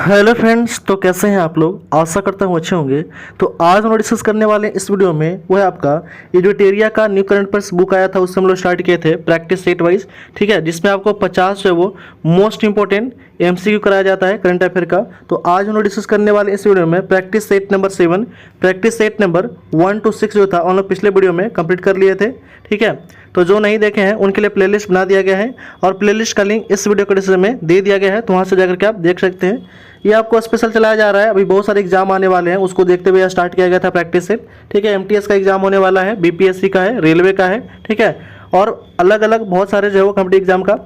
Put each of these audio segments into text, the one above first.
Hello friends, तो कैसे हैं आप लोग। आशा करता हूँ अच्छे होंगे। तो आज हम लोग डिस्कस करने वाले हैं इस वीडियो में वो है आपका एडुटेरिया का न्यू करंट अफेयर्स बुक आया था, उससे हम लोग स्टार्ट किए थे प्रैक्टिस सेट वाइज। ठीक है, जिसमें आपको 50 जो है वो मोस्ट इंपॉर्टेंट एमसीक्यू कराया जाता है करंट अफेयर का। तो आज हम लोग डिस्कस करने वाले इस वीडियो में practice set number 7, practice set number 1 to 6 जो था हम लोग पिछले वीडियो में कंप्लीट कर लिए थे। ठीक है, तो जो नहीं देखे हैं उनके लिए प्लेलिस्ट बना दिया गया है और प्लेलिस्ट का लिंक इस वीडियो के डिस्क्रिप्शन में दे दिया गया है, तो वहाँ से जाकर के आप देख सकते हैं। ये आपको स्पेशल चलाया जा रहा है, अभी बहुत सारे एग्जाम आने वाले हैं, उसको देखते हुए स्टार्ट किया गया था प्रैक्टिस सेट। ठीक है, एमटीएस का एग्जाम होने वाला है, बीपीएससी का है, रेलवे का है। ठीक है, और अलग अलग बहुत सारे जो है वो कॉम्पिटिटिव एग्जाम का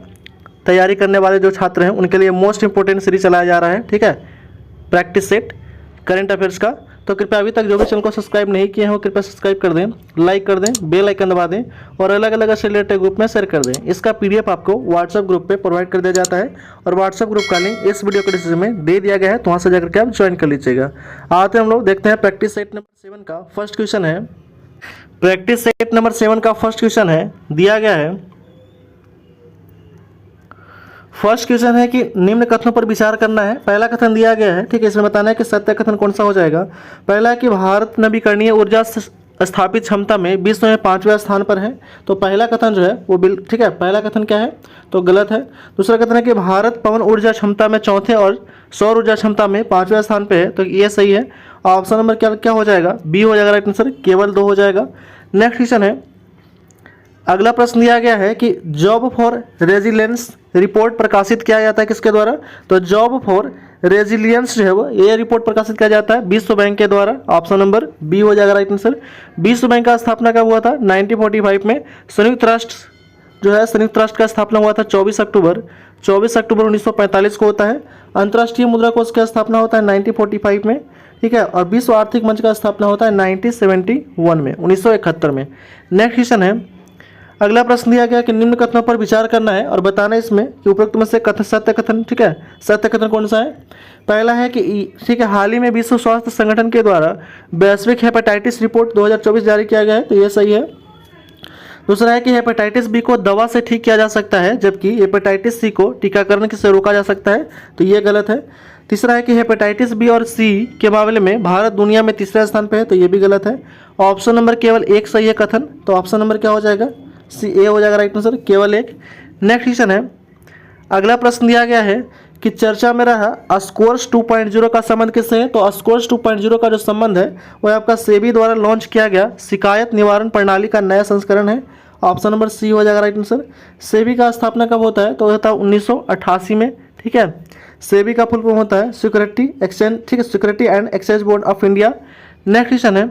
तैयारी करने वाले जो छात्र हैं उनके लिए मोस्ट इंपॉर्टेंट सीरीज चलाया जा रहा है। ठीक है, प्रैक्टिस सेट करंट अफेयर्स का। तो कृपया अभी तक जो भी चैनल को सब्सक्राइब नहीं किए हैं वो कृपया सब्सक्राइब कर दें, लाइक कर दें, बेल आइकन दबा दें और अलग अलग से रिलेटेड ग्रुप में शेयर कर दें। इसका पीडीएफ आपको व्हाट्सएप ग्रुप पे प्रोवाइड कर दिया जाता है और व्हाट्सएप ग्रुप का लिंक इस वीडियो के डिस्क्रिप्शन में दे दिया गया है, तो वहाँ से जाकर के आप ज्वाइन कर लीजिएगा। आते हैं हम लोग देखते हैं प्रैक्टिस सेट नंबर 7 का फर्स्ट क्वेश्चन है। प्रैक्टिस सेट नंबर 7 का फर्स्ट क्वेश्चन है, दिया गया है। फर्स्ट क्वेश्चन है कि निम्न कथनों पर विचार करना है। पहला कथन दिया गया है, ठीक है, इसमें बताना है कि सत्य कथन कौन सा हो जाएगा। पहला है कि भारत नवीकरणीय ऊर्जा स्थापित क्षमता में विश्व में 5वें स्थान पर है। तो पहला कथन जो है वो ठीक है, पहला कथन क्या है तो गलत है। दूसरा कथन है कि भारत पवन ऊर्जा क्षमता में चौथे और सौर ऊर्जा क्षमता में 5वें स्थान पर है, तो ये सही है। ऑप्शन नंबर क्या हो जाएगा, बी हो जाएगा राइट आंसर, केवल 2 हो जाएगा। नेक्स्ट क्वेश्चन है, अगला प्रश्न दिया गया है कि जॉब फॉर रेजिलियंस रिपोर्ट प्रकाशित किया जाता है किसके द्वारा। तो जॉब फॉर रेजिलियंस जो है वो ये रिपोर्ट प्रकाशित किया जाता है विश्व बैंक के द्वारा। ऑप्शन नंबर बी हो जाएगा राइट आंसर। विश्व बैंक का स्थापना कब हुआ था, 1945 में। संयुक्त राष्ट्र जो है, संयुक्त राष्ट्र का स्थापना हुआ था 24 अक्टूबर 1945 को होता है। अंतर्राष्ट्रीय मुद्रा कोष का स्थापना होता है 1945 में। ठीक है, और विश्व आर्थिक मंच का स्थापना होता है 1971 में, 1971 में। नेक्स्ट क्वेश्चन है, अगला प्रश्न दिया गया कि निम्न कथनों पर विचार करना है और बताना है इसमें कि उपरोक्त में से सत्य कथन, ठीक है, सत्य कथन कौन सा है। पहला है कि ठीक है, हाल ही में विश्व स्वास्थ्य संगठन के द्वारा वैश्विक हेपेटाइटिस रिपोर्ट 2024 जारी किया गया है, तो ये सही है। दूसरा है कि हेपेटाइटिस बी को दवा से ठीक किया जा सकता है जबकि हेपेटाइटिस सी को टीकाकरण से रोका जा सकता है, तो ये गलत है। तीसरा है कि हेपेटाइटिस बी और सी के मामले में भारत दुनिया में तीसरे स्थान पर है, तो ये भी गलत है। ऑप्शन नंबर केवल एक सही है कथन, तो ऑप्शन नंबर क्या हो जाएगा, सी ए हो जाएगा राइट आंसर, केवल एक। नेक्स्ट क्वेश्चन है, अगला प्रश्न दिया गया है कि चर्चा में रहा स्कोर्स 2.0 का संबंध किससे है। तो स्कोर्स 2.0 का जो संबंध है वह आपका सेबी द्वारा लॉन्च किया गया शिकायत निवारण प्रणाली का नया संस्करण है। ऑप्शन नंबर सी हो जाएगा राइट आंसर। सेबी का स्थापना कब होता है, तो होता है 1988 में। ठीक है, सेबी का फुल फॉर्म होता है सिक्योरिटी एक्सचेंज, ठीक है, security and exchange board of India. Next question है,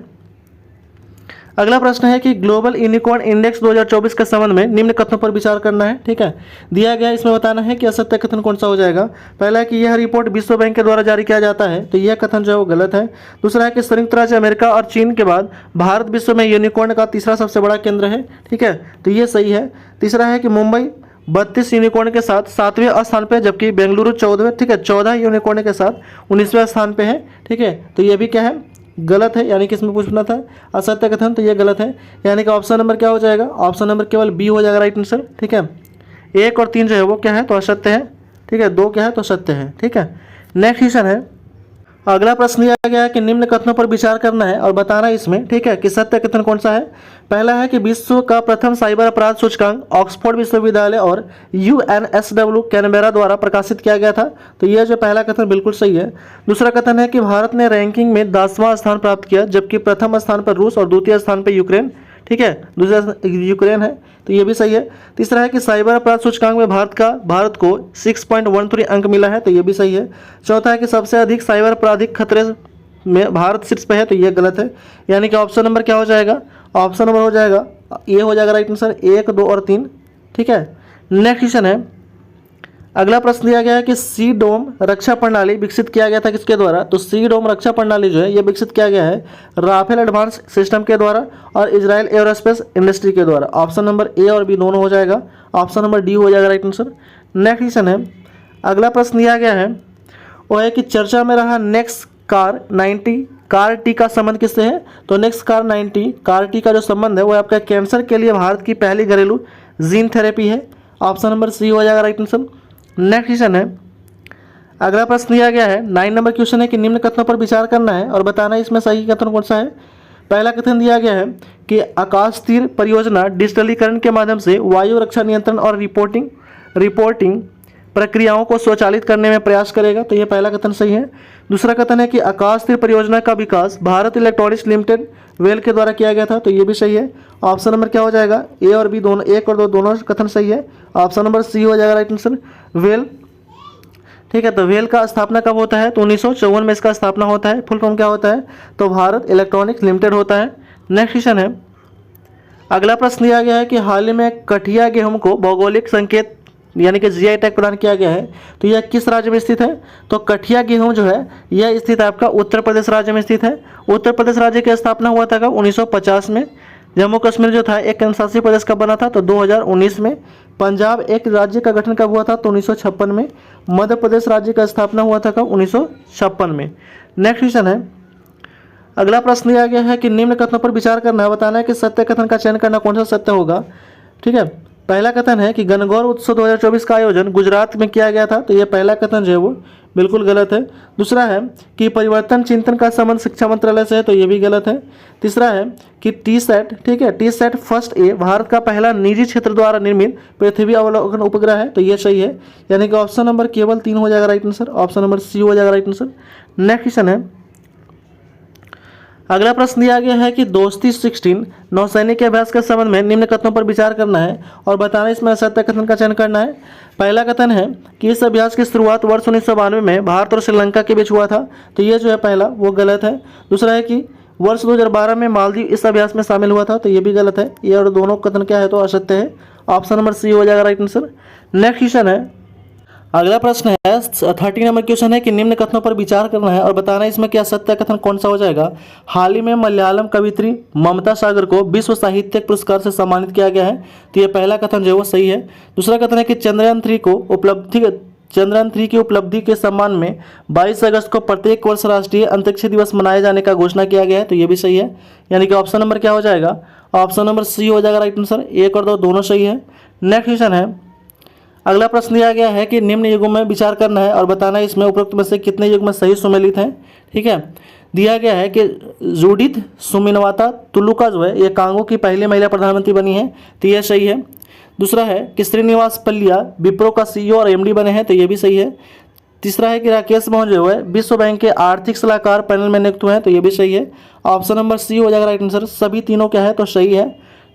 अगला प्रश्न है कि ग्लोबल यूनिकॉर्न इंडेक्स 2024 के संबंध में निम्न कथनों पर विचार करना है। ठीक है, दिया गया इसमें बताना है कि असत्य कथन कौन सा हो जाएगा। पहला है कि यह रिपोर्ट विश्व बैंक के द्वारा जारी किया जाता है, तो यह कथन जो है वो गलत है। दूसरा है कि संयुक्त राज्य अमेरिका और चीन के बाद भारत विश्व में यूनिकॉर्न का तीसरा सबसे बड़ा केंद्र है। ठीक है, तो ये सही है। तीसरा है कि मुंबई 32 यूनिकॉर्न के साथ 7वें स्थान पे, जबकि बेंगलुरु 14वें, ठीक है, 14 यूनिकॉर्न के साथ 19वें स्थान पे है। ठीक है, तो ये भी क्या है, गलत है, यानी कि इसमें पूछना था असत्य कथन, तो ये गलत है, यानी कि ऑप्शन नंबर क्या हो जाएगा, ऑप्शन नंबर केवल बी हो जाएगा राइट आंसर। ठीक है, 1 और 3 जो है वो क्या है, तो असत्य है। ठीक है, 2 क्या है, तो सत्य है। ठीक है, नेक्स्ट क्वेश्चन है, अगला प्रश्न दिया गया है कि निम्न कथनों पर विचार करना है और बताना है इसमें, ठीक है, कि सत्य कथन कौन सा है। पहला है कि विश्व का प्रथम साइबर अपराध सूचकांक ऑक्सफोर्ड विश्वविद्यालय और यूएनएसडब्ल्यू कैनबेरा द्वारा प्रकाशित किया गया था, तो यह जो पहला कथन बिल्कुल सही है। दूसरा कथन है कि भारत ने रैंकिंग में 10वां स्थान प्राप्त किया जबकि प्रथम स्थान पर रूस और द्वितीय स्थान पर यूक्रेन, ठीक है, दूसरा यूक्रेन है, तो ये भी सही है। तीसरा है कि साइबर अपराध सूचकांक में भारत को 6.13 अंक मिला है, तो ये भी सही है। चौथा है कि सबसे अधिक साइबर आपराधिक खतरे में भारत शीर्ष पे है, तो ये गलत है, यानी कि ऑप्शन नंबर क्या हो जाएगा, ऑप्शन नंबर हो जाएगा ये हो जाएगा राइट आंसर, 1, 2 और 3। ठीक है, नेक्स्ट क्वेश्चन है, अगला प्रश्न दिया गया है कि सी डोम रक्षा प्रणाली विकसित किया गया था किसके द्वारा। तो सी डोम रक्षा प्रणाली जो है ये विकसित किया गया है राफेल एडवांस सिस्टम के द्वारा और इजराइल एयरोस्पेस इंडस्ट्री के द्वारा। ऑप्शन नंबर ए और बी दोनों हो जाएगा, ऑप्शन नंबर डी हो जाएगा राइट आंसर। नेक्स्ट क्वेश्चन है, अगला प्रश्न दिया गया है वो है कि चर्चा में रहा नेक्स्ट कार 90 कार टी का संबंध किससे है। तो नेक्स्ट कार 90 कार टी का जो संबंध है वो आपका कैंसर के लिए भारत की पहली घरेलू जीन थेरेपी है। ऑप्शन नंबर सी हो जाएगा राइट आंसर। नेक्स्ट क्वेश्चन है, अगला प्रश्न दिया गया है 9 नंबर क्वेश्चन है कि निम्न कथनों पर विचार करना है और बताना है इसमें सही कथन कौन सा है। पहला कथन दिया गया है कि आकाश तीर परियोजना डिजिटलीकरण के माध्यम से वायु रक्षा नियंत्रण और रिपोर्टिंग प्रक्रियाओं को स्वचालित करने में प्रयास करेगा, तो यह पहला कथन सही है। दूसरा कथन है कि आकाश तीर परियोजना का विकास भारत इलेक्ट्रॉनिक्स लिमिटेड वेल के द्वारा किया गया था, तो ये भी सही है। ऑप्शन नंबर क्या हो जाएगा, ए और बी दोनों, 1 और 2 दोनों कथन सही है। ऑप्शन नंबर सी हो जाएगा राइट आंसर, वेल। ठीक है, तो वेल का स्थापना कब होता है, तो 1954 में इसका स्थापना होता है। फुल फॉर्म क्या होता है, तो भारत इलेक्ट्रॉनिक्स लिमिटेड होता है। नेक्स्ट क्वेश्चन है, अगला प्रश्न दिया गया है कि हाल ही में कठिया गेहूं को भौगोलिक संकेत यानी कि जीआई टैग प्रदान किया गया है, तो यह किस राज्य में स्थित है, तो कठिया गेहूं जो है यह स्थित आपका उत्तर प्रदेश राज्य में स्थित है। उत्तर प्रदेश राज्य की स्थापना हुआ था कब, 1950 में। जम्मू कश्मीर जो था एक केंद्रशासित प्रदेश कब बना था, तो 2019 में। पंजाब एक राज्य का गठन कब हुआ था, तो 1956 में। मध्य प्रदेश राज्य का स्थापना हुआ था कब, 1956 में। नेक्स्ट क्वेश्चन है, अगला प्रश्न दिया गया है कि निम्न कथनों पर विचार करना है, बताना है कि सत्य कथन का चयन करना कौन सा सत्य होगा। ठीक है, पहला कथन है कि गणगौर उत्सव 2024 का आयोजन गुजरात में किया गया था, तो यह पहला कथन जो है वो बिल्कुल गलत है। दूसरा है कि परिवर्तन चिंतन का संबंध शिक्षा मंत्रालय से है, तो यह भी गलत है। तीसरा है कि टीसैट, ठीक है, टीसैट फर्स्ट ए भारत का पहला निजी क्षेत्र द्वारा निर्मित पृथ्वी अवलोकन उपग्रह है, तो यह सही है। यानी कि ऑप्शन नंबर केवल 3 हो जाएगा right answer, option number C हो जाएगा राइट आंसर। नेक्स्ट क्वेश्चन है, अगला प्रश्न दिया गया है कि दोस्ती 16 नौसैनिक के अभ्यास के संबंध में निम्न कथनों पर विचार करना है और बताना इसमें सत्य कथन का चयन करना है। पहला कथन है कि इस अभ्यास की शुरुआत वर्ष 1992 में भारत और श्रीलंका के बीच हुआ था, तो ये जो है पहला वो गलत है। दूसरा है कि वर्ष 2012 में मालदीव इस अभ्यास में शामिल हुआ था, तो ये भी गलत है। ये और दोनों कथन क्या है, तो असत्य है। ऑप्शन नंबर सी हो जाएगा राइट आंसर। नेक्स्ट क्वेश्चन है, अगला प्रश्न है 30 नंबर क्वेश्चन है कि निम्न कथनों पर विचार करना है और बताना इसमें क्या सत्य कथन कौन सा हो जाएगा। हाल ही में मलयालम कवित्री ममता सागर को विश्व साहित्यिक पुरस्कार से सम्मानित किया गया है, तो यह पहला कथन जो है वो सही है। दूसरा कथन है कि चंद्रयान 3 की उपलब्धि के सम्मान में 22 अगस्त को प्रत्येक वर्ष राष्ट्रीय अंतरिक्ष दिवस मनाए जाने का घोषणा किया गया है, तो यह भी सही है। यानी कि ऑप्शन नंबर क्या हो जाएगा, ऑप्शन नंबर सी हो जाएगा राइट आंसर। 1 और 2 दोनों सही है। नेक्स्ट क्वेश्चन है, अगला प्रश्न दिया गया है कि निम्न युगों में विचार करना है और बताना है इसमें उपरोक्त में से कितने युग में सही सुमेलित हैं। ठीक है, दिया गया है कि जूडिथ सुमिनवाता तुलुका जो है ये कांगो की पहली महिला प्रधानमंत्री बनी है, तो यह सही है। दूसरा है कि श्रीनिवास पल्लिया विप्रो का सीईओ और एमडी बने हैं, तो ये भी सही है। तीसरा है कि राकेश मोहन जो है विश्व बैंक के आर्थिक सलाहकार पैनल में नियुक्त हुए हैं, तो ये भी सही है। ऑप्शन नंबर सी हो जाएगा राइट आंसर। सभी तीनों क्या है, तो सही है।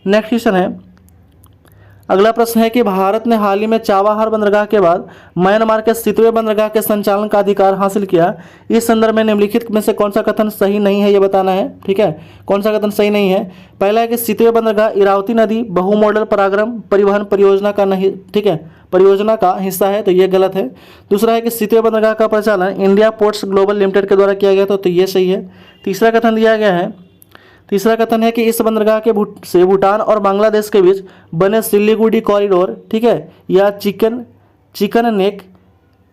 नेक्स्ट क्वेश्चन है, अगला प्रश्न है कि भारत ने हाल ही में चाबाहार बंदरगाह के बाद म्यांमार के सितवे बंदरगाह के संचालन का अधिकार हासिल किया। इस संदर्भ में निम्नलिखित में से कौन सा कथन सही नहीं है, ये बताना है। ठीक है, कौन सा कथन सही नहीं है। पहला है कि सितवे बंदरगाह इरावती नदी बहुमॉडल पराक्रम परिवहन परियोजना का नहीं, ठीक है, परियोजना का हिस्सा है, तो ये गलत है। दूसरा है कि सितवे बंदरगाह का परिचालन इंडिया पोर्ट्स ग्लोबल लिमिटेड के द्वारा किया गया था, तो ये सही है। तीसरा कथन दिया गया है, तीसरा कथन है कि इस बंदरगाह के से भूटान और बांग्लादेश के बीच बने सिल्लीगुड़ी कॉरिडोर, ठीक है, या चिकन नेक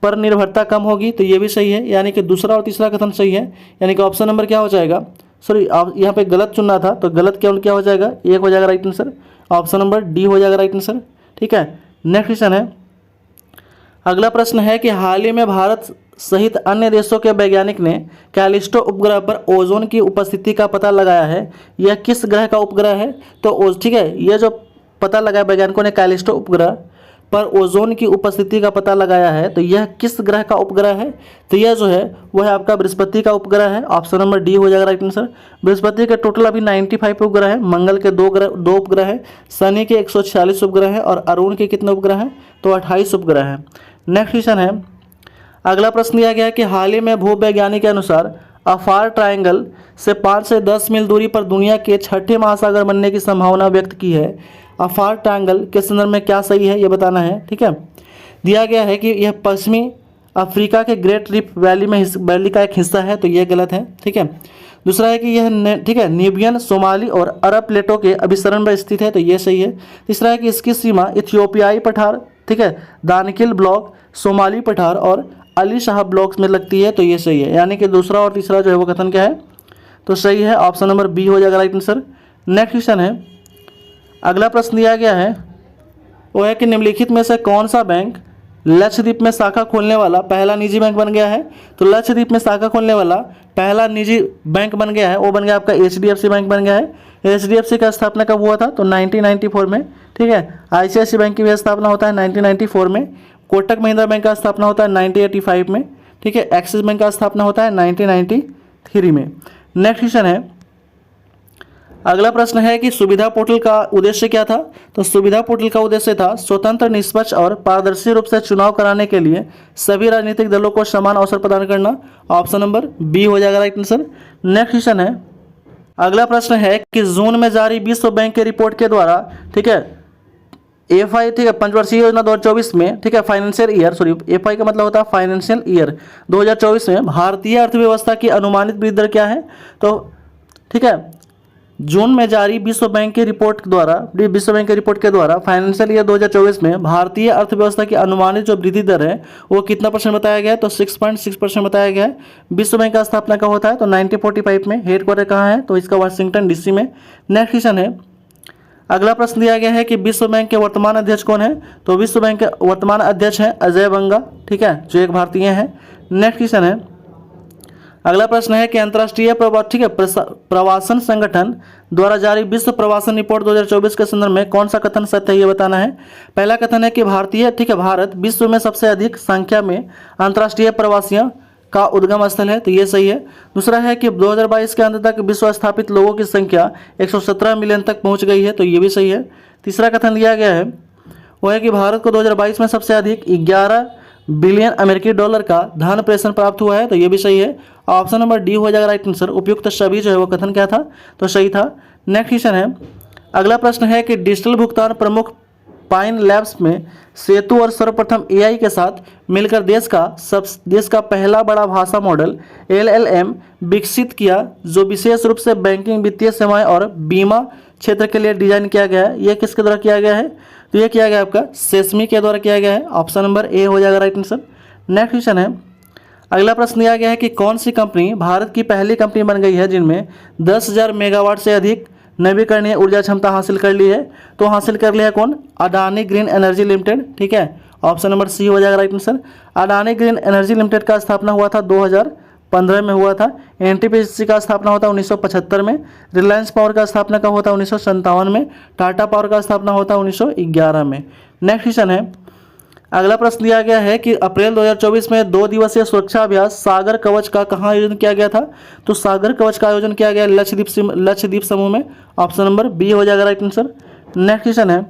पर निर्भरता कम होगी, तो ये भी सही है। यानी कि दूसरा और तीसरा कथन सही है। यानी कि ऑप्शन नंबर क्या हो जाएगा, सॉरी आप यहाँ पे गलत चुनना था, तो गलत क्या हो जाएगा, 1 हो जाएगा right answer. Option number D हो जाएगा राइट आंसर। ठीक है, नेक्स्ट क्वेश्चन है, अगला प्रश्न है कि हाल ही में भारत सहित अन्य देशों के वैज्ञानिक ने कैलिस्टो उपग्रह पर ओजोन की उपस्थिति का पता लगाया है। यह किस ग्रह का उपग्रह है, तो ठीक है, यह जो पता लगाया वैज्ञानिकों ने कैलिस्टो उपग्रह पर ओजोन की उपस्थिति का पता लगाया है, तो यह किस ग्रह का उपग्रह है, तो यह जो है वह आपका बृहस्पति का उपग्रह है। ऑप्शन नंबर डी हो जाएगा राइट आंसर। बृहस्पति के टोटल अभी 95 उपग्रह है, मंगल के 2 उपग्रह है, शनि के 146 उपग्रह है और अरुण के कितने उपग्रह हैं, तो 28 उपग्रह हैं। नेक्स्ट क्वेश्चन है, अगला प्रश्न दिया गया है कि हाल ही में भूवैज्ञानिक के अनुसार अफार ट्रायंगल से 5 से 10 मील दूरी पर दुनिया के 6ठे महासागर बनने की संभावना व्यक्त की है। अफार ट्रायंगल के संदर्भ में क्या सही है, ये बताना है। ठीक है, दिया गया है कि यह पश्चिमी अफ्रीका के ग्रेट रिफ्ट वैली का एक हिस्सा है, तो यह गलत है। ठीक है, दूसरा है कि यह ठीक है नीबियन, सोमाली और अरब प्लेटों के अभिसरण में स्थित है, तो यह सही है। तीसरा है कि इसकी सीमा इथियोपियाई पठार, ठीक है, दानकिल ब्लॉक, सोमाली पठार और अली शाह ब्लॉक्स में लगती है, तो ये सही है। यानी कि दूसरा और तीसरा जो है वो कथन क्या है, तो सही है। ऑप्शन नंबर बी हो जाएगा राइट आंसर। नेक्स्ट क्वेश्चन है, अगला प्रश्न दिया गया है वो है कि निम्नलिखित में से कौन सा बैंक लक्षद्वीप में शाखा खोलने वाला पहला निजी बैंक बन गया है। तो लक्षद्वीप में शाखा खोलने वाला पहला निजी बैंक बन गया है, वो बन गया आपका HDFC बैंक बन गया है। HDFC का स्थापना कब हुआ था? तो 1994 में। ठीक है, ICICI बैंक की भी स्थापना होता है 1994 में। कोटक महिंद्रा बैंक का स्थापना होता है 1985 में। ठीक है, एक्सिस बैंक का स्थापना होता है 1993 में। नेक्स्ट क्वेश्चन है, अगला प्रश्न है कि सुविधा पोर्टल का उद्देश्य क्या था? तो सुविधा पोर्टल का उद्देश्य था स्वतंत्र, निष्पक्ष और पारदर्शी रूप से चुनाव कराने के लिए सभी राजनीतिक दलों को समान अवसर प्रदान करना। ऑप्शन नंबर बी हो जाएगा राइट आंसर। नेक्स्ट क्वेश्चन है, अगला प्रश्न है कि जून में जारी विश्व बैंक की रिपोर्ट के द्वारा, ठीक है, FI, ठीक है, पंचवर्षीय योजना 2024 में, ठीक है, फाइनेंशियल ईयर, सॉरी FI का मतलब होता है फाइनेंशियल ईयर 2024 में भारतीय अर्थव्यवस्था की अनुमानित वृद्धि दर क्या है? तो ठीक है, जून में जारी विश्व बैंक की रिपोर्ट के द्वारा फाइनेंशियल ईयर 2024 में भारतीय अर्थव्यवस्था की अनुमानित जो वृद्धि दर है वो कितना % बताया गया है? तो 6.6% बताया गया है। विश्व बैंक का स्थापना कब होता है? तो 1945 में। हेडक्वार्टर कहाँ है? तो इसका वाशिंगटन DC में। नेक्स्ट क्वेश्चन है, अगला प्रश्न दिया गया है कि विश्व बैंक के वर्तमान अध्यक्ष कौन है? तो विश्व बैंक के वर्तमान अध्यक्ष हैं अजय बंगा, ठीक है, जो एक भारतीय हैं। नेक्स्ट क्वेश्चन है, अगला प्रश्न है कि अंतर्राष्ट्रीय प्रवासन संगठन द्वारा जारी विश्व प्रवासन रिपोर्ट 2024 के संदर्भ में कौन सा कथन सत्य है, ये बताना है। पहला कथन है कि भारत विश्व में सबसे अधिक संख्या में अंतर्राष्ट्रीय प्रवासियों का उद्गम स्थल है, तो ये सही है। दूसरा है कि 2022 के अंत तक विश्व स्थापित लोगों की संख्या 117 मिलियन तक पहुंच गई है, तो ये भी सही है। तीसरा कथन दिया गया है वो है कि भारत को 2022 में सबसे अधिक 11 बिलियन अमेरिकी डॉलर का धन प्रेषण प्राप्त हुआ है, तो ये भी सही है। ऑप्शन नंबर डी हो जाएगा राइट आंसर। उपयुक्त सभी जो है वो कथन क्या था? तो सही था। नेक्स्ट क्वेश्चन है, अगला प्रश्न है कि डिजिटल भुगतान प्रमुख पाइन लैब्स में सेतु और सर्वप्रथम AI के साथ मिलकर देश का पहला बड़ा भाषा मॉडल LLM विकसित किया, जो विशेष रूप से बैंकिंग, वित्तीय सेवाएं और बीमा क्षेत्र के लिए डिजाइन किया गया है। यह किसके द्वारा किया गया है? तो यह किया गया आपका सेस्मी के द्वारा किया गया है। ऑप्शन नंबर ए हो जाएगा राइट आंसर। नेक्स्ट क्वेश्चन है, अगला प्रश्न दिया गया है कि कौन सी कंपनी भारत की पहली कंपनी बन गई है जिनमें 10,000 मेगावाट से अधिक नवीकरणीय ऊर्जा क्षमता हासिल कर ली है? तो हासिल कर लिया है कौन? अडानी ग्रीन एनर्जी लिमिटेड, ठीक है। ऑप्शन नंबर सी हो जाएगा right answer. Adani green energy limited का स्थापना हुआ था 2015 में हुआ था। NTPC का स्थापना होता है 1975 में। रिलायंस पावर का स्थापना कब होता है? 1957 में। टाटा पावर का स्थापना होता है 1911 में। नेक्स्ट क्वेश्चन है, अगला प्रश्न दिया गया है कि अप्रैल 2024 में 2 दिवसीय सुरक्षा अभ्यास सागर कवच का कहाँ आयोजन किया गया था? तो सागर कवच का आयोजन किया गया लक्षद्वीप समूह में। ऑप्शन नंबर बी हो जाएगा राइट आंसर। नेक्स्ट क्वेश्चन है,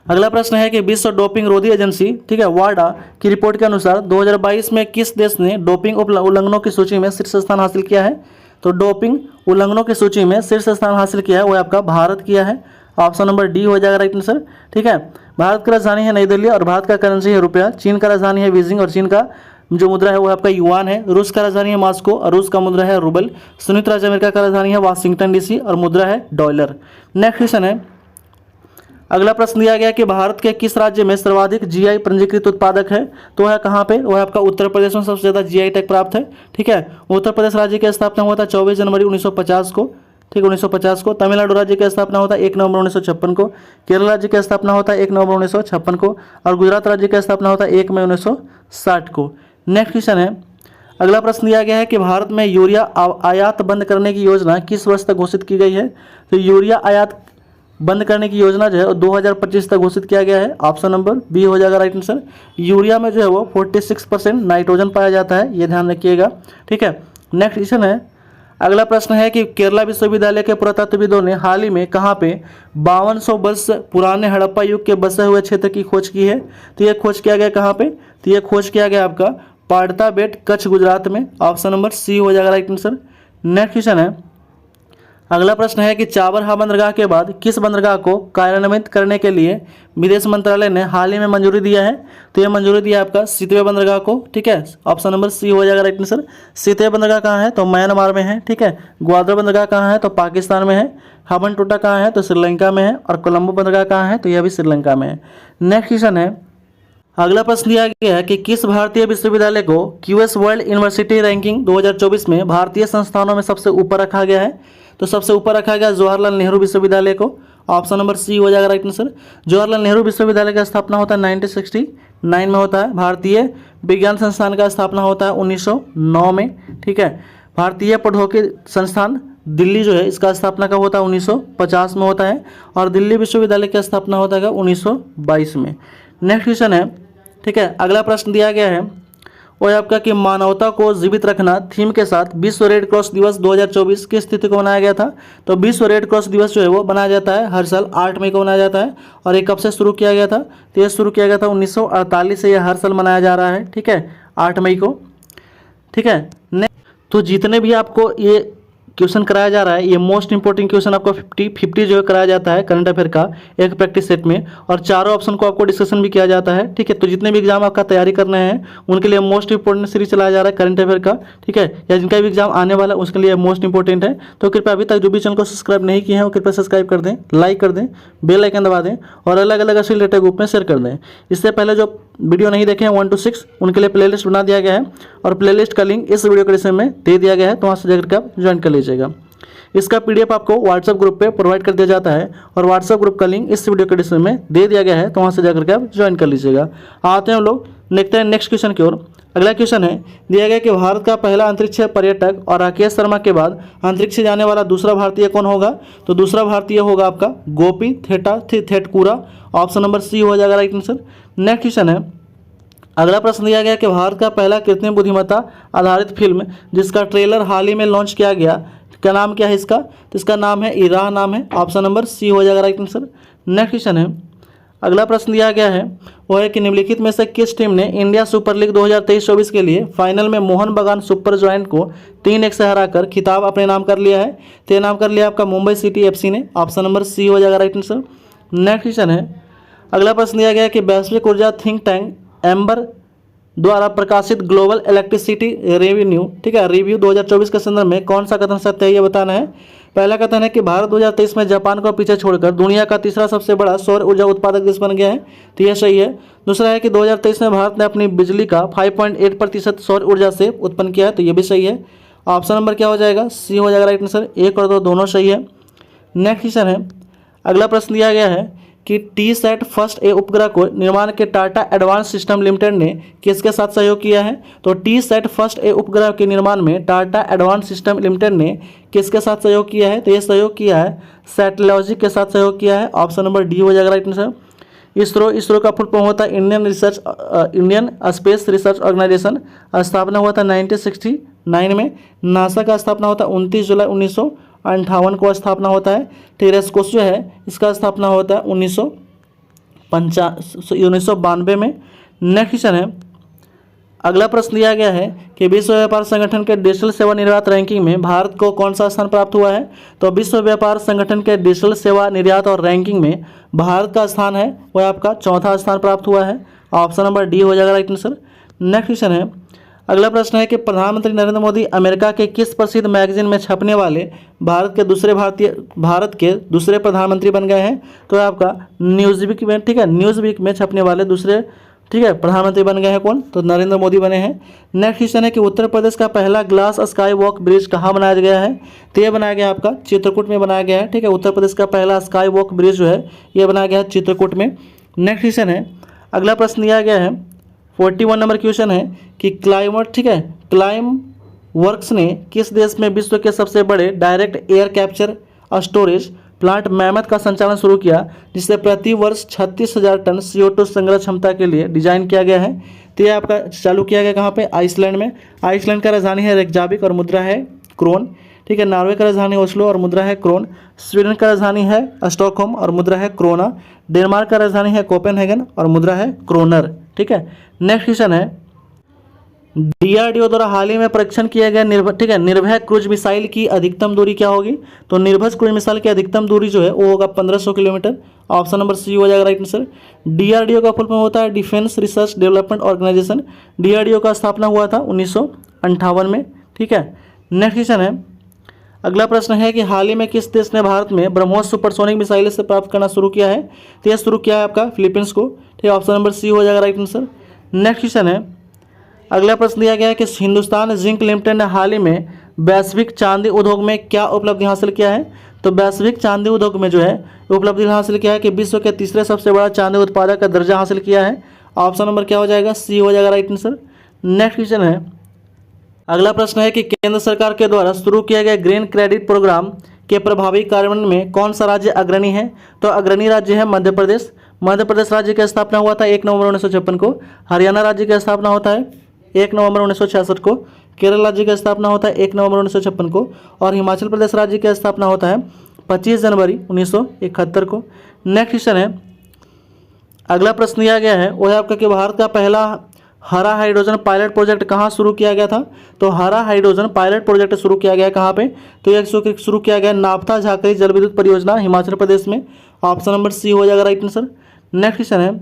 अगला प्रश्न है कि विश्व डोपिंग रोधी एजेंसी, ठीक है, वाडा की रिपोर्ट के अनुसार 2022 में किस देश ने डोपिंग उल्लंघनों की सूची में शीर्ष स्थान हासिल किया है? तो डोपिंग उल्लंघनों की सूची में शीर्ष स्थान हासिल किया है वो आपका भारत किया है। ऑप्शन नंबर डी हो जाएगा राइट आंसर, ठीक है। भारत की राजधानी है नई दिल्ली और भारत का करेंसी है रुपया। चीन का राजधानी है बीजिंग और चीन का जो मुद्रा है वो आपका युआन है। रूस का राजधानी है मॉस्को और रूस का मुद्रा है रूबल। संयुक्त राज्य अमेरिका का राजधानी है वाशिंगटन DC और मुद्रा है डॉलर। नेक्स्ट क्वेश्चन है, अगला प्रश्न दिया गया कि भारत के किस राज्य में सर्वाधिक GI पंजीकृत उत्पादक है? तो है कहाँ पे? वो है आपका उत्तर प्रदेश में सबसे ज़्यादा GI टैग प्राप्त है, ठीक है। उत्तर प्रदेश राज्य की स्थापना हुआ था 24 जनवरी 1950 को, ठीक, 1950 को। तमिलनाडु राज्य की स्थापना होता है 1 नवंबर 1956 को। केरल राज्य की स्थापना होता है 1 नवंबर 1956 को और गुजरात राज्य की स्थापना होता है 1 मई 1960 को। नेक्स्ट क्वेश्चन है, अगला प्रश्न दिया गया है कि भारत में यूरिया आयात बंद करने की योजना किस वर्ष तक घोषित की गई है? तो यूरिया आयात बंद करने की योजना जो है 2025 तक घोषित किया गया है। ऑप्शन नंबर बी हो जाएगा राइट आंसर। यूरिया में जो है वो 46% नाइट्रोजन पाया जाता है, ये ध्यान रखिएगा, ठीक है। नेक्स्ट क्वेश्चन है, अगला प्रश्न है कि केरला विश्वविद्यालय के पुरातत्वविदों ने हाल ही में कहाँ पे 5200 वर्ष पुराने हड़प्पा युग के बसे हुए क्षेत्र की खोज की है? तो ये खोज किया गया कहाँ पे? तो ये खोज किया गया आपका पाड़ता बेट, कच्छ, गुजरात में। ऑप्शन नंबर सी हो जाएगा राइट आंसर। नेक्स्ट क्वेश्चन है, अगला प्रश्न है कि चाबरहा बंदरगाह के बाद किस बंदरगाह को कार्यान्वित करने के लिए विदेश मंत्रालय ने हाल ही में मंजूरी दिया है? तो यह मंजूरी दिया है आपका सितवे बंदरगाह को, ठीक है। ऑप्शन नंबर सी हो जाएगा राइट आंसर। सितवे बंदरगाह कहाँ है? तो म्यांमार में है, ठीक है। ग्वादर बंदरगाह कहाँ है? तो पाकिस्तान में है। हबनटोटा कहाँ है? तो श्रीलंका में है। और कोलंबो बंदरगाह कहाँ है? तो यह भी श्रीलंका में है। नेक्स्ट क्वेश्चन है, अगला प्रश्न दिया गया है कि किस भारतीय विश्वविद्यालय को QS वर्ल्ड यूनिवर्सिटी रैंकिंग 2024 में भारतीय संस्थानों में सबसे ऊपर रखा गया है? तो सबसे ऊपर रखा गया जवाहरलाल नेहरू विश्वविद्यालय को। ऑप्शन नंबर सी हो जाएगा राइट आंसर। जवाहरलाल नेहरू विश्वविद्यालय की स्थापना होता है 1960 1909 में होता है। भारतीय विज्ञान संस्थान का स्थापना होता है 1909 में, ठीक है। भारतीय प्रौद्योगिकी संस्थान दिल्ली जो है इसका स्थापना कब होता है 1950 में होता है। और दिल्ली विश्वविद्यालय की स्थापना होता है 1922 में। नेक्स्ट क्वेश्चन है, ठीक है, अगला प्रश्न दिया गया है वो है आपका कि मानवता को जीवित रखना थीम के साथ विश्व रेड क्रॉस दिवस 2024 किस तिथि को मनाया गया था। तो विश्व रेड क्रॉस दिवस जो है वो मनाया जाता है हर साल 8 मई को मनाया जाता है। और ये कब से शुरू किया गया था, तो ये शुरू किया गया था 1948 से, यह हर साल मनाया जा रहा है, ठीक है, 8 मई को, ठीक है। तो जितने भी आपको ये क्वेश्चन कराया जा रहा है, ये मोस्ट इंपॉर्टेंट क्वेश्चन आपको 50 जो है कराया जाता है करंट अफेयर का एक प्रैक्टिस सेट में, और चारों ऑप्शन को आपको डिस्कशन भी किया जाता है, ठीक है। तो जितने भी एग्जाम आपका तैयारी करने हैं उनके लिए मोस्ट इंपॉर्टेंट सीरीज चलाया जा रहा है करंट अफेयर का, ठीक है, या जिनका भी एग्जाम आने वाला है उसके लिए मोस्ट इंपॉर्टेंट है। तो कृपया अभी तक जो भी चैनल को सब्सक्राइब नहीं किए हैं वो कृपया सब्सक्राइब कर दें, लाइक कर दें, बेल आइकन दबा दें और अलग अलग ऐसे रिलेटेड ग्रुप में शेयर कर दें। इससे पहले जो वीडियो नहीं देखे हैं 1 to 6 उनके लिए प्लेलिस्ट बना दिया गया है, और प्लेलिस्ट का लिंक इस वीडियो के डिस्क्रिप्शन में दे दिया गया है, तो वहाँ से जाकर आप ज्वाइन कर लीजिएगा। इसका पीडीएफ आपको व्हाट्सएप ग्रुप पे प्रोवाइड कर दिया जाता है, और व्हाट्सएप ग्रुप का लिंक इस वीडियो के डिस्क्रिप्शन में दे दिया गया है, तो वहाँ से जाकर के आप ज्वाइन कर लीजिएगा। आते हैं हम लोग देखते हैं नेक्स्ट क्वेश्चन की ओर। अगला क्वेश्चन है दिया गया कि भारत का पहला अंतरिक्ष पर्यटक और राकेश शर्मा के बाद अंतरिक्ष जाने वाला दूसरा भारतीय कौन होगा। तो दूसरा भारतीय होगा आपका गोपी थेटकुरा, ऑप्शन नंबर सी हो जाएगा राइट आंसर। नेक्स्ट क्वेश्चन है, अगला प्रश्न दिया गया कि भारत का पहला कृत्रिम बुद्धिमत्ता आधारित फिल्म जिसका ट्रेलर हाल ही में लॉन्च किया गया, क्या नाम क्या है इसका। तो इसका नाम है इराह नाम है, ऑप्शन नंबर सी हो जाएगा राइट आंसर। नेक्स्ट क्वेश्चन है, अगला प्रश्न दिया गया है वो है कि निम्नलिखित में से किस टीम ने इंडिया सुपर लीग 2023-24 के लिए फाइनल में मोहन बगान सुपर जॉइंट को 3-1 से हराकर खिताब अपने नाम कर लिया है। तो ये नाम कर लिया आपका मुंबई सिटी FC ने, ऑप्शन नंबर सी हो जाएगा राइट आंसर। नेक्स्ट क्वेश्चन है, अगला प्रश्न दिया गया है कि वैश्विक ऊर्जा थिंक टैंक एम्बर द्वारा प्रकाशित ग्लोबल इलेक्ट्रिसिटी रेवेन्यू, ठीक है, रिव्यू 2024 के संदर्भ में कौन सा कथन सत्य है ये बताना है। पहला कथन है कि भारत 2023 में जापान को पीछे छोड़कर दुनिया का तीसरा सबसे बड़ा सौर ऊर्जा उत्पादक देश बन गया है, तो यह सही है। दूसरा है कि 2023 में भारत ने अपनी बिजली का 5.8% सौर ऊर्जा से उत्पन्न किया है, तो ये भी सही है। ऑप्शन नंबर क्या हो जाएगा, सी हो जाएगा राइट आंसर। 1 और 2 दोनों सही है। नेक्स्ट क्वेश्चन है, अगला प्रश्न दिया गया है कि टी-सैट फर्स्ट ए उपग्रह को निर्माण के टाटा एडवांस सिस्टम लिमिटेड ने किसके साथ सहयोग किया है। तो टी-सैट फर्स्ट ए उपग्रह के निर्माण में टाटा एडवांस सिस्टम लिमिटेड ने किसके साथ सहयोग किया है। तो ये सहयोग किया है सैटेलॉजिक के साथ सहयोग किया है, ऑप्शन नंबर डी हो जाएगा राइट आंसर। इसरो का फुल फॉर्म होता है इंडियन स्पेस रिसर्च ऑर्गेनाइजेशन, स्थापना हुआ था 1969 में। नासा का स्थापना होता है 29 जुलाई 1958 को स्थापना होता है। टेरेस्कोस जो है इसका स्थापना होता है 1992 में। नेक्स्ट क्वेश्चन है, अगला प्रश्न दिया गया है कि विश्व व्यापार संगठन के डिजिटल सेवा निर्यात रैंकिंग में भारत को कौन सा स्थान प्राप्त हुआ है। तो विश्व व्यापार संगठन के डिजिटल सेवा निर्यात और रैंकिंग में भारत का स्थान है वह आपका 4था स्थान प्राप्त हुआ है, ऑप्शन नंबर डी हो जाएगा राइट आंसर। नेक्स्ट क्वेश्चन है, अगला प्रश्न है कि प्रधानमंत्री नरेंद्र मोदी अमेरिका के किस प्रसिद्ध मैगजीन में छपने वाले भारत के दूसरे प्रधानमंत्री बन गए हैं। तो आपका न्यूज़वीक में, ठीक है, न्यूज़वीक में छपने वाले दूसरे, ठीक है, प्रधानमंत्री बन गए हैं कौन, तो नरेंद्र मोदी बने हैं। नेक्स्ट क्वेश्चन है कि उत्तर प्रदेश का पहला ग्लास स्काई वॉक ब्रिज कहाँ बनाया गया है। तो ये बनाया गया आपका चित्रकूट में बनाया गया है, ठीक है। उत्तर प्रदेश का पहला स्काई वॉक ब्रिज जो है ये बनाया गया है चित्रकूट में। नेक्स्ट क्वेश्चन है, अगला प्रश्न दिया गया है 41 नंबर क्वेश्चन है कि क्लाइम वर्क्स ने किस देश में विश्व के सबसे बड़े direct air capture storage plant mammoth का संचालन शुरू किया, जिसे प्रति वर्ष 36,000 टन CO2 संग्रह क्षमता के लिए डिजाइन किया गया है। तो ये आपका चालू किया गया कहाँ पे, आइसलैंड में। आइसलैंड का राजधानी है रेकजाविक और मुद्रा है क्रोन, ठीक है। नॉर्वे का राजधानी ओस्लो और मुद्रा है क्रोन। स्वीडन का राजधानी है स्टॉकहोम और मुद्रा है क्रोना। डेनमार्क का राजधानी है कोपेनहेगन और मुद्रा है क्रोनर, ठीक है। नेक्स्ट क्वेश्चन है, DRDO द्वारा हाल ही में परीक्षण किया गया निर्भय क्रूज मिसाइल की अधिकतम दूरी क्या होगी। तो निर्भय क्रूज मिसाइल की अधिकतम दूरी जो है वो होगा 1500 किलोमीटर, ऑप्शन नंबर सी हो जाएगा राइट आंसर। DRDO का फुल फॉर्म होता है defence research development organisation. DRDO का स्थापना हुआ था 1958 में, ठीक है। नेक्स्ट क्वेश्चन है, अगला प्रश्न है कि हाल ही में किस देश ने भारत में ब्रह्मोस सुपरसोनिक मिसाइल से प्राप्त करना शुरू किया है। तो यह शुरू किया है आपका फिलीपींस को, ठीक है, ऑप्शन नंबर सी हो जाएगा राइट आंसर। नेक्स्ट क्वेश्चन है, अगला प्रश्न दिया गया है कि हिंदुस्तान जिंक लिमिटेड ने हाल ही में वैश्विक चांदी उद्योग में क्या उपलब्धि हासिल किया है। तो वैश्विक चांदी उद्योग में जो है उपलब्धि हासिल किया है कि विश्व के तीसरे सबसे बड़ा चांदी उत्पादक का दर्जा हासिल किया है, ऑप्शन नंबर क्या हो जाएगा, सी हो जाएगा राइट आंसर। नेक्स्ट क्वेश्चन है, अगला प्रश्न है कि केंद्र सरकार के द्वारा शुरू किया गया ग्रीन क्रेडिट प्रोग्राम के प्रभावी कार्यान्वयन में कौन सा राज्य अग्रणी है। तो अग्रणी राज्य है मध्य प्रदेश। मध्य प्रदेश राज्य की स्थापना हुआ था 1 नवंबर 1956 को। हरियाणा राज्य की स्थापना होता है 1 नवंबर 1966 को। केरल राज्य की स्थापना होता है 1 नवंबर 1956 को। और हिमाचल प्रदेश राज्य की स्थापना होता है 25 जनवरी 1971 को। नेक्स्ट क्वेश्चन है, अगला प्रश्न दिया गया है वो है आपका कि भारत का पहला हरा हाइड्रोजन पायलट प्रोजेक्ट कहाँ शुरू किया गया था। तो हरा हाइड्रोजन पायलट प्रोजेक्ट शुरू किया गया कहाँ पे, तो यह शुरू किया गया नापथा झाकरी जल विद्युत परियोजना हिमाचल प्रदेश में। ऑप्शन नंबर सी हो जाएगा राइट आंसर। नेक्स्ट क्वेश्चन है,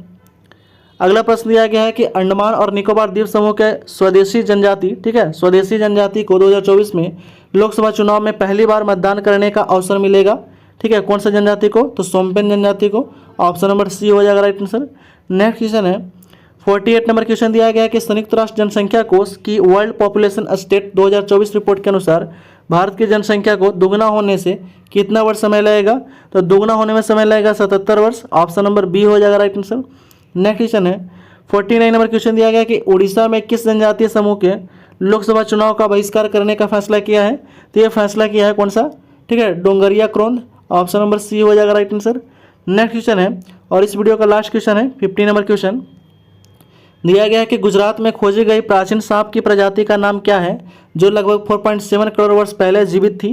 अगला प्रश्न दिया गया है कि अंडमान और निकोबार द्वीप समूह के स्वदेशी जनजाति, ठीक है, स्वदेशी जनजाति को 2024 में लोकसभा चुनाव में पहली बार मतदान करने का अवसर मिलेगा। ठीक है, कौन सा जनजाति को, तो सोमपेन जनजाति को। ऑप्शन नंबर सी हो जाएगा राइट आंसर। नेक्स्ट क्वेश्चन है, 48 नंबर क्वेश्चन दिया गया है कि संयुक्त राष्ट्र जनसंख्या कोष की वर्ल्ड पॉपुलेशन स्टेट 2024 रिपोर्ट के अनुसार भारत की जनसंख्या को दुगना होने से कितना वर्ष समय लगेगा। तो दुगना होने में समय लगेगा 77 वर्ष। ऑप्शन नंबर बी हो जाएगा राइट आंसर। नेक्स्ट क्वेश्चन है, 49 नंबर क्वेश्चन दिया गया कि उड़ीसा में किस जनजातीय समूह के लोकसभा चुनाव का बहिष्कार करने का फैसला किया है। तो यह फैसला किया है कौन सा, ठीक है, डोंगरिया क्रोंद। ऑप्शन नंबर सी हो जाएगा राइट आंसर। नेक्स्ट क्वेश्चन है और इस वीडियो का लास्ट क्वेश्चन है, 50 नंबर क्वेश्चन दिया गया है कि गुजरात में खोजी गई प्राचीन सांप की प्रजाति का नाम क्या है जो लगभग 4.7 करोड़ वर्ष पहले जीवित थी।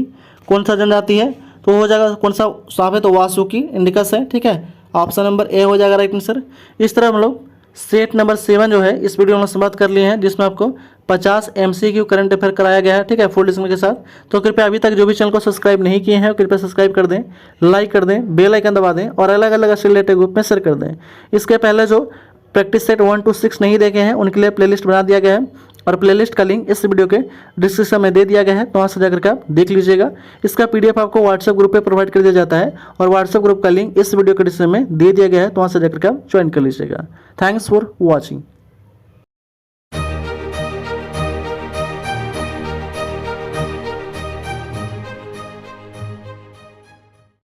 कौन सा जनजाति है, तो हो जाएगा कौन सा सांप है, तो वासुकी इंडिकस है। ठीक है, ऑप्शन नंबर ए हो जाएगा राइट आंसर। इस तरह हम लोग सेट नंबर 7 जो है इस वीडियो में समाप्त कर लिए हैं, जिसमें आपको 50 MCQ करंट अफेयर कराया गया है। ठीक है, फुल डिस्क्रिप्शन के साथ। तो कृपया अभी तक जो भी चैनल को सब्सक्राइब नहीं किए हैं कृपया सब्सक्राइब कर दें, लाइक कर दें, बेल आइकन दबा दें और अलग अलग ऐसे रिलेटेड ग्रुप में शेयर कर दें। इसके पहले जो प्रैक्टिस सेट 1 to 6 नहीं देखे हैं उनके लिए प्लेलिस्ट बना दिया गया है और प्लेलिस्ट का लिंक इस वीडियो के डिस्क्रिप्शन में दे दिया गया है, तो वहाँ से जाकर के आप देख लीजिएगा। इसका PDF आपको व्हाट्सएप ग्रुप पे प्रोवाइड कर दिया जाता है और व्हाट्सएप ग्रुप का लिंक इस वीडियो के डिस्क्रिप्शन में दे दिया गया है, तो वहाँ से जाकर के आप ज्वाइन कर लीजिएगा। Thanks for watching.